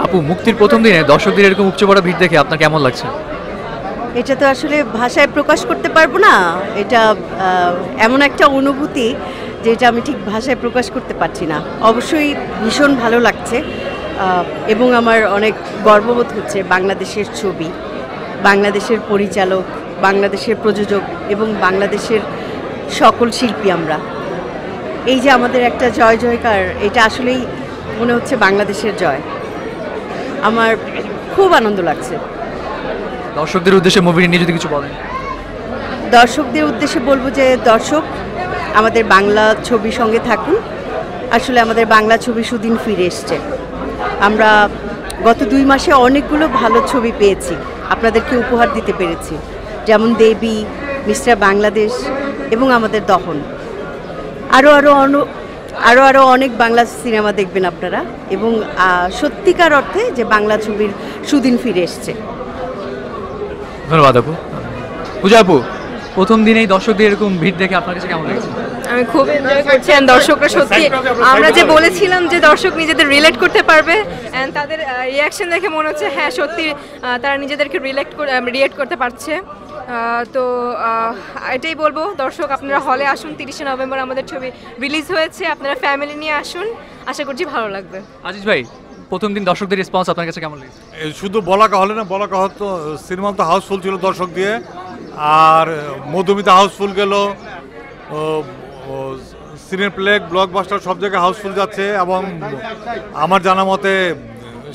আপু, মুক্তির প্রথম দিনে দর্শকদের এরকম উপচে পড়া ভিড় দেখে আপনার কেমন লাগছে? এটা তো আসলে ভাষায় প্রকাশ করতে পারবো না। এটা এমন একটা অনুভূতি যেটা আমি ঠিক ভাষায় প্রকাশ করতে পারছি না। অবশ্যই ভীষণ ভালো লাগছে এবং আমার অনেক গর্ববোধ হচ্ছে। বাংলাদেশের ছবি, বাংলাদেশের পরিচালক, বাংলাদেশের প্রযোজক এবং বাংলাদেশের সকল শিল্পী, আমরা এই যে আমাদের একটা জয় জয়কার, এটা আসলেই মনে হচ্ছে বাংলাদেশের জয়। আমার খুব আনন্দ লাগছে। দর্শকদের উদ্দেশ্যে মুভি নিয়ে যদি কিছু বলেন। দর্শকদের উদ্দেশ্যে বলবো যে দর্শক আমাদের বাংলা ছবির সঙ্গে থাকুন। আসলে আমাদের বাংলা ছবি সুদিন ফিরে এসছে। আমরা গত 2 মাসে অনেকগুলো ভালো ছবি পেয়েছি, আপনাদেরকে উপহার দিতে পেরেছি, যেমন দেবী, মিস্টার বাংলাদেশ এবং আমাদের দহন। আরও অনেক বাংলা সিনেমা দেখবেন আপনারা এবং সত্যিকার অর্থে যে বাংলা ছবির সুদিন ফিরে এসছে। ধন্যবাদ আপু। পূজা আপু, প্রথম দিনেই দর্শকদের এরকম ভিড় দেখে আপনার কাছে কেমন লেগেছে? আমি খুব এনজয় করছি। দর্শকরা সত্যি, আমরা যে বলেছিলাম যে দর্শক নিজেদের রিলেট করতে পারবে, অ্যান্ড তাদের রিয়াকশন দেখে মনে হচ্ছে হ্যাঁ সত্যি তারা নিজেদেরকে রিলেট করতে পারছে। তো এটাই বলবো, দর্শক আপনারা হলে আসুন। 30শে নভেম্বর আমাদের ছবি রিলিজ হয়েছে, আপনারা ফ্যামিলি নিয়ে আসুন, আশা করছি ভালো লাগবে। আজিজ ভাই, প্রথম দিন দর্শকদের রেসপন্স আপনার কাছে কেমন লেগেছে? শুধু বলাকা হলে না, বলাকা হতো সিনেমা তো হাউসফুল ছিল দর্শক দিয়ে, আর মধুমিতা হাউসফুল গেল, সিনেপ্লেক্স, ব্লকবাস্টার সব জায়গায় হাউসফুল যাচ্ছে, এবং আমার জানা মতে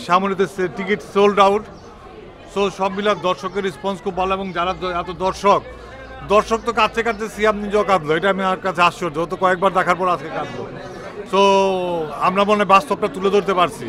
সামনেতে টিকিট সোল্ড আউট। সো সব মিলে দর্শকের রেসপন্স খুব ভালো, এবং যারা এত দর্শক তো কাছে কাছে সিয়াম নিজেও কাঁদলো, এটা আমি আমার কাছে আশ্চর্য। তো কয়েকবার দেখার পর আজকে কাঁদলো। সো আমরা মনে হয় বাস্তবটা তুলে ধরতে পারছি।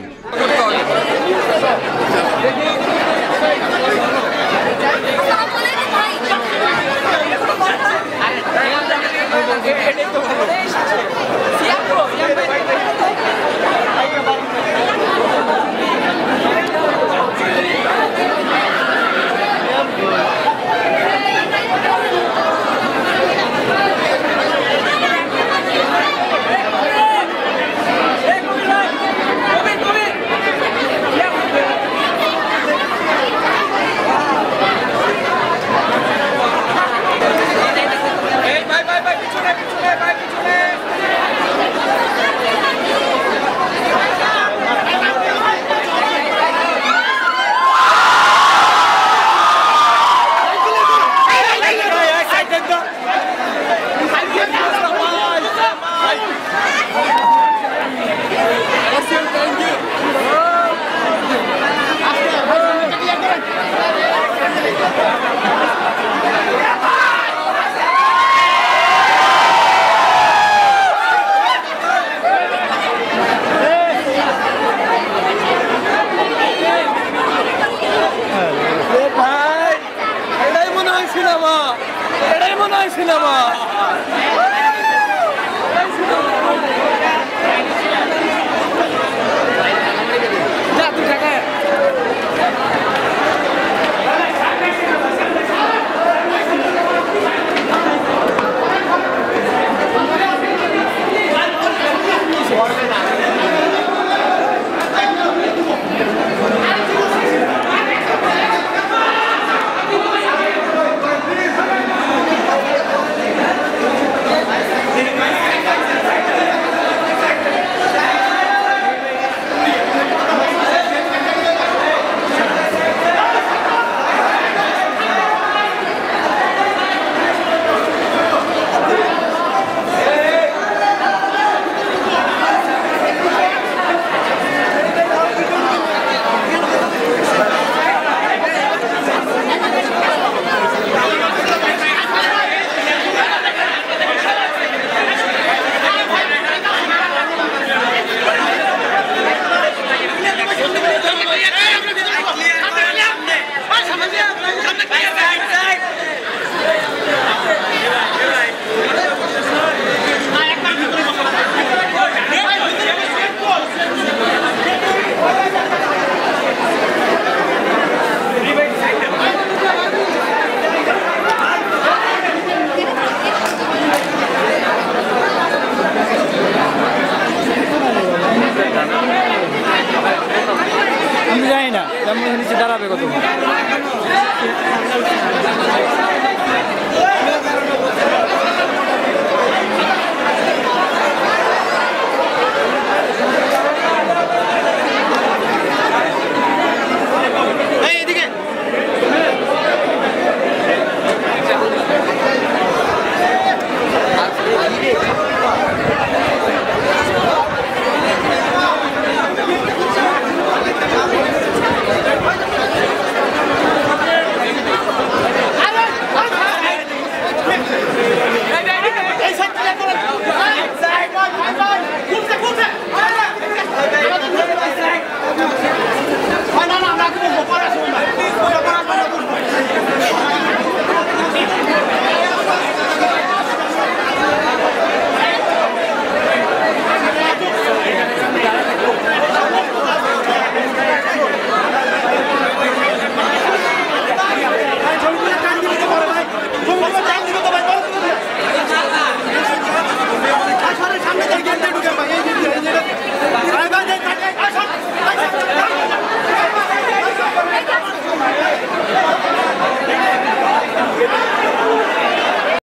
আমি জানি না তেমন নিচে দাঁড়াবে কত